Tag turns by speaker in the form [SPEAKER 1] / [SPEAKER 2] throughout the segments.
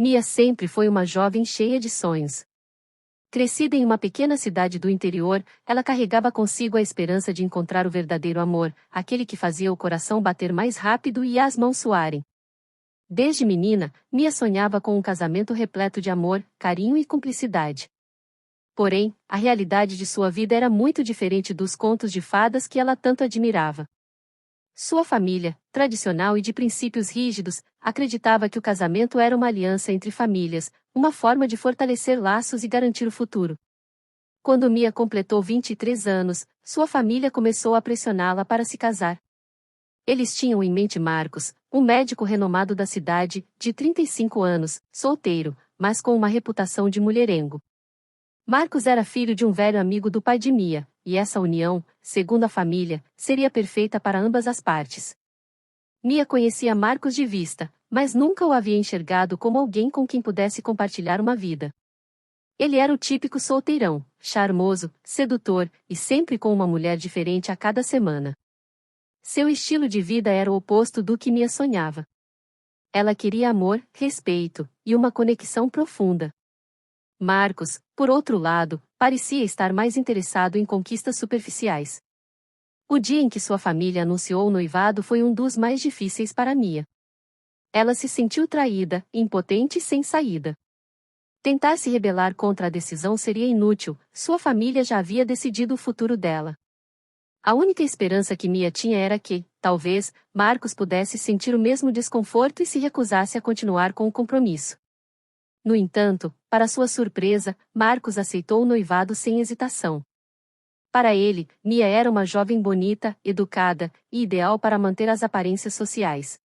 [SPEAKER 1] Mia sempre foi uma jovem cheia de sonhos. Crescida em uma pequena cidade do interior, ela carregava consigo a esperança de encontrar o verdadeiro amor, aquele que fazia o coração bater mais rápido e as mãos suarem. Desde menina, Mia sonhava com um casamento repleto de amor, carinho e cumplicidade. Porém, a realidade de sua vida era muito diferente dos contos de fadas que ela tanto admirava. Sua família, tradicional e de princípios rígidos, acreditava que o casamento era uma aliança entre famílias, uma forma de fortalecer laços e garantir o futuro. Quando Mia completou 23 anos, sua família começou a pressioná-la para se casar. Eles tinham em mente Marcos, um médico renomado da cidade, de 35 anos, solteiro, mas com uma reputação de mulherengo. Marcos era filho de um velho amigo do pai de Mia, e essa união, segundo a família, seria perfeita para ambas as partes. Mia conhecia Marcos de vista, mas nunca o havia enxergado como alguém com quem pudesse compartilhar uma vida. Ele era o típico solteirão, charmoso, sedutor, e sempre com uma mulher diferente a cada semana. Seu estilo de vida era o oposto do que Mia sonhava. Ela queria amor, respeito, e uma conexão profunda. Marcos, por outro lado, parecia estar mais interessado em conquistas superficiais. O dia em que sua família anunciou o noivado foi um dos mais difíceis para Mia. Ela se sentiu traída, impotente e sem saída. Tentar se rebelar contra a decisão seria inútil, sua família já havia decidido o futuro dela. A única esperança que Mia tinha era que, talvez, Marcos pudesse sentir o mesmo desconforto e se recusasse a continuar com o compromisso. No entanto, para sua surpresa, Marcos aceitou o noivado sem hesitação. Para ele, Mia era uma jovem bonita, educada e ideal para manter as aparências sociais.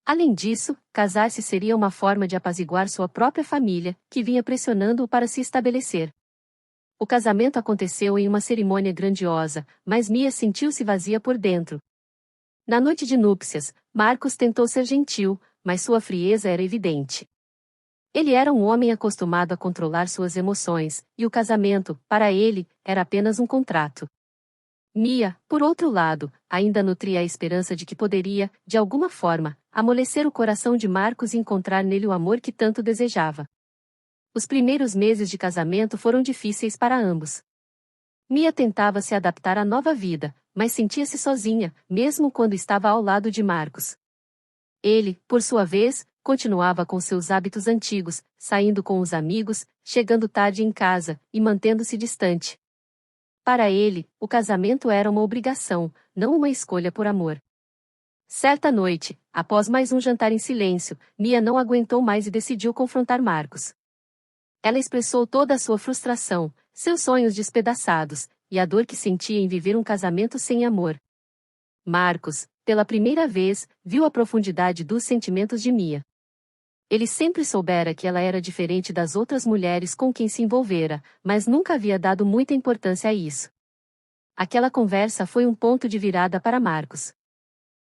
[SPEAKER 1] Além disso, casar-se seria uma forma de apaziguar sua própria família, que vinha pressionando-o para se estabelecer. O casamento aconteceu em uma cerimônia grandiosa, mas Mia sentiu-se vazia por dentro. Na noite de núpcias, Marcos tentou ser gentil, mas sua frieza era evidente. Ele era um homem acostumado a controlar suas emoções, e o casamento, para ele, era apenas um contrato. Mia, por outro lado, ainda nutria a esperança de que poderia, de alguma forma, amolecer o coração de Marcos e encontrar nele o amor que tanto desejava. Os primeiros meses de casamento foram difíceis para ambos. Mia tentava se adaptar à nova vida, mas sentia-se sozinha, mesmo quando estava ao lado de Marcos. Ele, por sua vez, continuava com seus hábitos antigos, saindo com os amigos, chegando tarde em casa, e mantendo-se distante. Para ele, o casamento era uma obrigação, não uma escolha por amor. Certa noite, após mais um jantar em silêncio, Mia não aguentou mais e decidiu confrontar Marcos. Ela expressou toda a sua frustração, seus sonhos despedaçados, e a dor que sentia em viver um casamento sem amor. Marcos, pela primeira vez, viu a profundidade dos sentimentos de Mia. Ele sempre soubera que ela era diferente das outras mulheres com quem se envolvera, mas nunca havia dado muita importância a isso. Aquela conversa foi um ponto de virada para Marcos.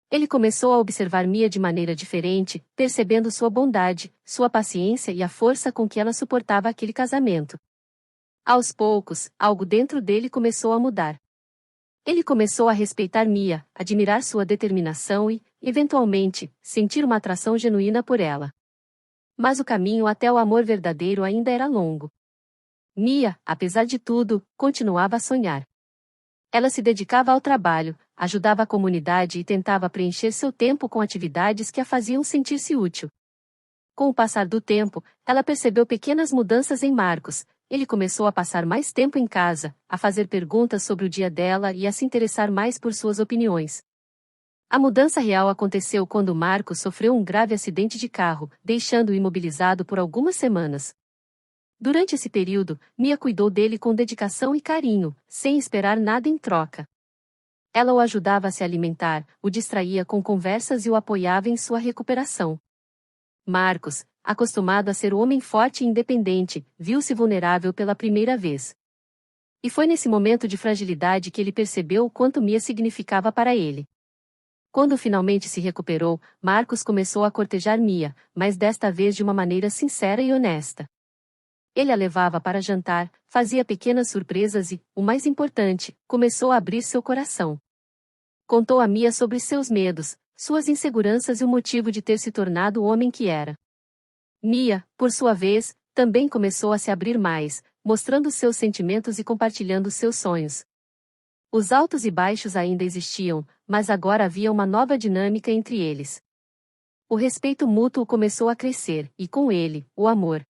[SPEAKER 1] Ele começou a observar Mia de maneira diferente, percebendo sua bondade, sua paciência e a força com que ela suportava aquele casamento. Aos poucos, algo dentro dele começou a mudar. Ele começou a respeitar Mia, admirar sua determinação e, eventualmente, sentir uma atração genuína por ela. Mas o caminho até o amor verdadeiro ainda era longo. Mia, apesar de tudo, continuava a sonhar. Ela se dedicava ao trabalho, ajudava a comunidade e tentava preencher seu tempo com atividades que a faziam sentir-se útil. Com o passar do tempo, ela percebeu pequenas mudanças em Marcos. Ele começou a passar mais tempo em casa, a fazer perguntas sobre o dia dela e a se interessar mais por suas opiniões. A mudança real aconteceu quando Marcos sofreu um grave acidente de carro, deixando-o imobilizado por algumas semanas. Durante esse período, Mia cuidou dele com dedicação e carinho, sem esperar nada em troca. Ela o ajudava a se alimentar, o distraía com conversas e o apoiava em sua recuperação. Marcos, acostumado a ser o homem forte e independente, viu-se vulnerável pela primeira vez. E foi nesse momento de fragilidade que ele percebeu o quanto Mia significava para ele. Quando finalmente se recuperou, Marcos começou a cortejar Mia, mas desta vez de uma maneira sincera e honesta. Ele a levava para jantar, fazia pequenas surpresas e, o mais importante, começou a abrir seu coração. Contou a Mia sobre seus medos, suas inseguranças e o motivo de ter se tornado o homem que era. Mia, por sua vez, também começou a se abrir mais, mostrando seus sentimentos e compartilhando seus sonhos. Os altos e baixos ainda existiam, mas agora havia uma nova dinâmica entre eles. O respeito mútuo começou a crescer, e com ele, o amor.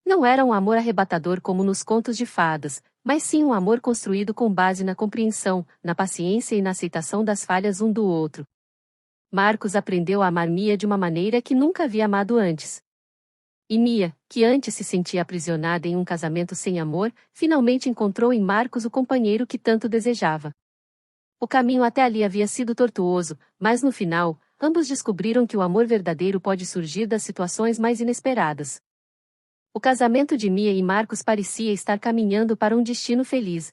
[SPEAKER 1] Não era um amor arrebatador como nos contos de fadas, mas sim um amor construído com base na compreensão, na paciência e na aceitação das falhas um do outro. Marcos aprendeu a amar Mia de uma maneira que nunca havia amado antes. E Mia, que antes se sentia aprisionada em um casamento sem amor, finalmente encontrou em Marcos o companheiro que tanto desejava. O caminho até ali havia sido tortuoso, mas no final, ambos descobriram que o amor verdadeiro pode surgir das situações mais inesperadas. O casamento de Mia e Marcos parecia estar caminhando para um destino feliz.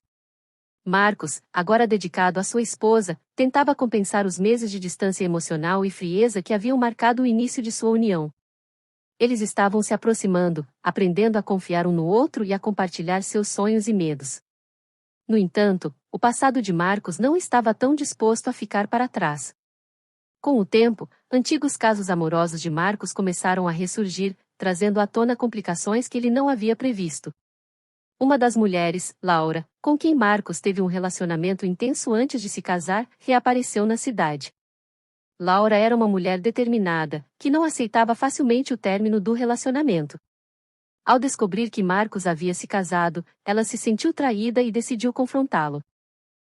[SPEAKER 1] Marcos, agora dedicado à sua esposa, tentava compensar os meses de distância emocional e frieza que haviam marcado o início de sua união. Eles estavam se aproximando, aprendendo a confiar um no outro e a compartilhar seus sonhos e medos. No entanto, o passado de Marcos não estava tão disposto a ficar para trás. Com o tempo, antigos casos amorosos de Marcos começaram a ressurgir, trazendo à tona complicações que ele não havia previsto. Uma das mulheres, Laura, com quem Marcos teve um relacionamento intenso antes de se casar, reapareceu na cidade. Laura era uma mulher determinada, que não aceitava facilmente o término do relacionamento. Ao descobrir que Marcos havia se casado, ela se sentiu traída e decidiu confrontá-lo.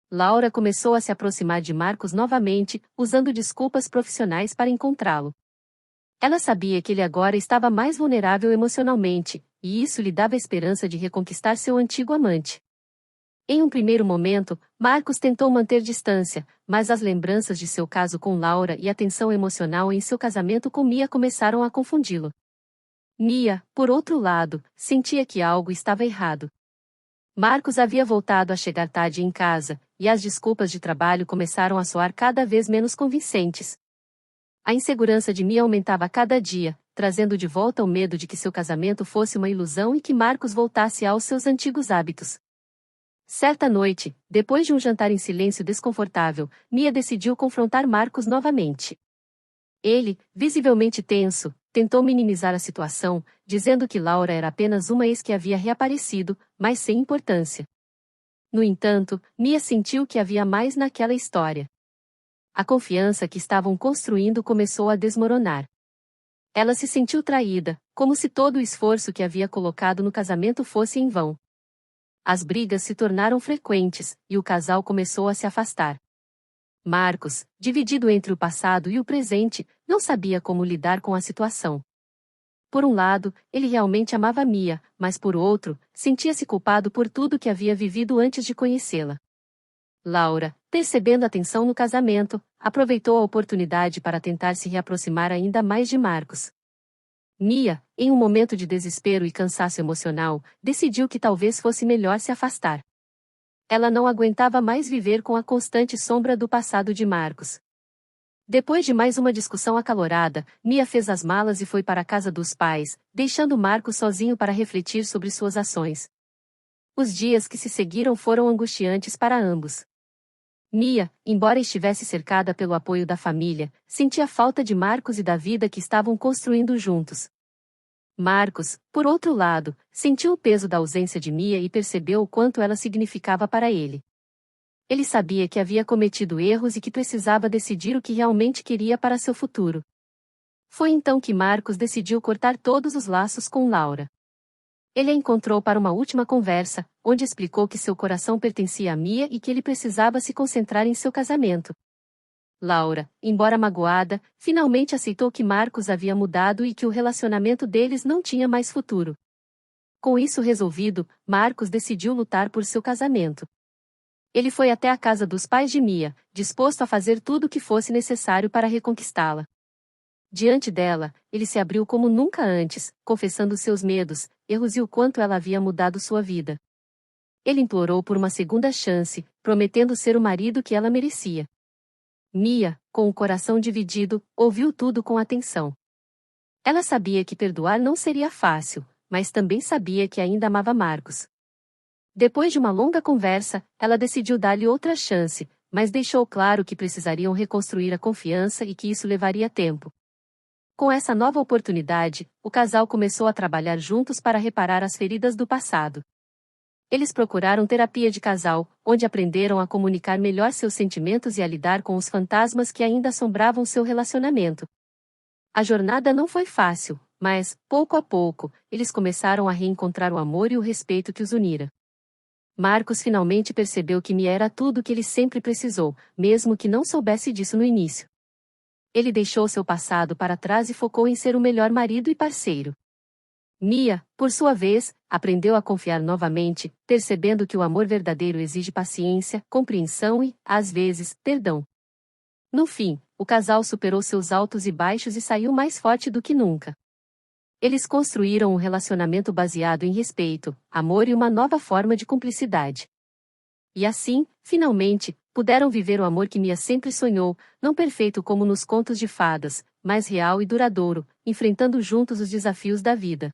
[SPEAKER 1] Laura começou a se aproximar de Marcos novamente, usando desculpas profissionais para encontrá-lo. Ela sabia que ele agora estava mais vulnerável emocionalmente, e isso lhe dava esperança de reconquistar seu antigo amante. Em um primeiro momento, Marcos tentou manter distância, mas as lembranças de seu caso com Laura e a tensão emocional em seu casamento com Mia começaram a confundi-lo. Mia, por outro lado, sentia que algo estava errado. Marcos havia voltado a chegar tarde em casa, e as desculpas de trabalho começaram a soar cada vez menos convincentes. A insegurança de Mia aumentava a cada dia, trazendo de volta o medo de que seu casamento fosse uma ilusão e que Marcos voltasse aos seus antigos hábitos. Certa noite, depois de um jantar em silêncio desconfortável, Mia decidiu confrontar Marcos novamente. Ele, visivelmente tenso, tentou minimizar a situação, dizendo que Laura era apenas uma ex que havia reaparecido, mas sem importância. No entanto, Mia sentiu que havia mais naquela história. A confiança que estavam construindo começou a desmoronar. Ela se sentiu traída, como se todo o esforço que havia colocado no casamento fosse em vão. As brigas se tornaram frequentes, e o casal começou a se afastar. Marcos, dividido entre o passado e o presente, não sabia como lidar com a situação. Por um lado, ele realmente amava Mia, mas por outro, sentia-se culpado por tudo que havia vivido antes de conhecê-la. Laura, percebendo a tensão no casamento, aproveitou a oportunidade para tentar se reaproximar ainda mais de Marcos. Mia, em um momento de desespero e cansaço emocional, decidiu que talvez fosse melhor se afastar. Ela não aguentava mais viver com a constante sombra do passado de Marcos. Depois de mais uma discussão acalorada, Mia fez as malas e foi para a casa dos pais, deixando Marcos sozinho para refletir sobre suas ações. Os dias que se seguiram foram angustiantes para ambos. Mia, embora estivesse cercada pelo apoio da família, sentia falta de Marcos e da vida que estavam construindo juntos. Marcos, por outro lado, sentiu o peso da ausência de Mia e percebeu o quanto ela significava para ele. Ele sabia que havia cometido erros e que precisava decidir o que realmente queria para seu futuro. Foi então que Marcos decidiu cortar todos os laços com Laura. Ele a encontrou para uma última conversa, onde explicou que seu coração pertencia a Mia e que ele precisava se concentrar em seu casamento. Laura, embora magoada, finalmente aceitou que Marcos havia mudado e que o relacionamento deles não tinha mais futuro. Com isso resolvido, Marcos decidiu lutar por seu casamento. Ele foi até a casa dos pais de Mia, disposto a fazer tudo o que fosse necessário para reconquistá-la. Diante dela, ele se abriu como nunca antes, confessando seus medos, erros e o quanto ela havia mudado sua vida. Ele implorou por uma segunda chance, prometendo ser o marido que ela merecia. Mia, com o coração dividido, ouviu tudo com atenção. Ela sabia que perdoar não seria fácil, mas também sabia que ainda amava Marcos. Depois de uma longa conversa, ela decidiu dar-lhe outra chance, mas deixou claro que precisariam reconstruir a confiança e que isso levaria tempo. Com essa nova oportunidade, o casal começou a trabalhar juntos para reparar as feridas do passado. Eles procuraram terapia de casal, onde aprenderam a comunicar melhor seus sentimentos e a lidar com os fantasmas que ainda assombravam seu relacionamento. A jornada não foi fácil, mas, pouco a pouco, eles começaram a reencontrar o amor e o respeito que os unira. Marcos finalmente percebeu que Mia era tudo o que ele sempre precisou, mesmo que não soubesse disso no início. Ele deixou seu passado para trás e focou em ser o melhor marido e parceiro. Mia, por sua vez, aprendeu a confiar novamente, percebendo que o amor verdadeiro exige paciência, compreensão e, às vezes, perdão. No fim, o casal superou seus altos e baixos e saiu mais forte do que nunca. Eles construíram um relacionamento baseado em respeito, amor e uma nova forma de cumplicidade. E assim, finalmente, puderam viver o amor que Mia sempre sonhou, não perfeito como nos contos de fadas, mas real e duradouro, enfrentando juntos os desafios da vida.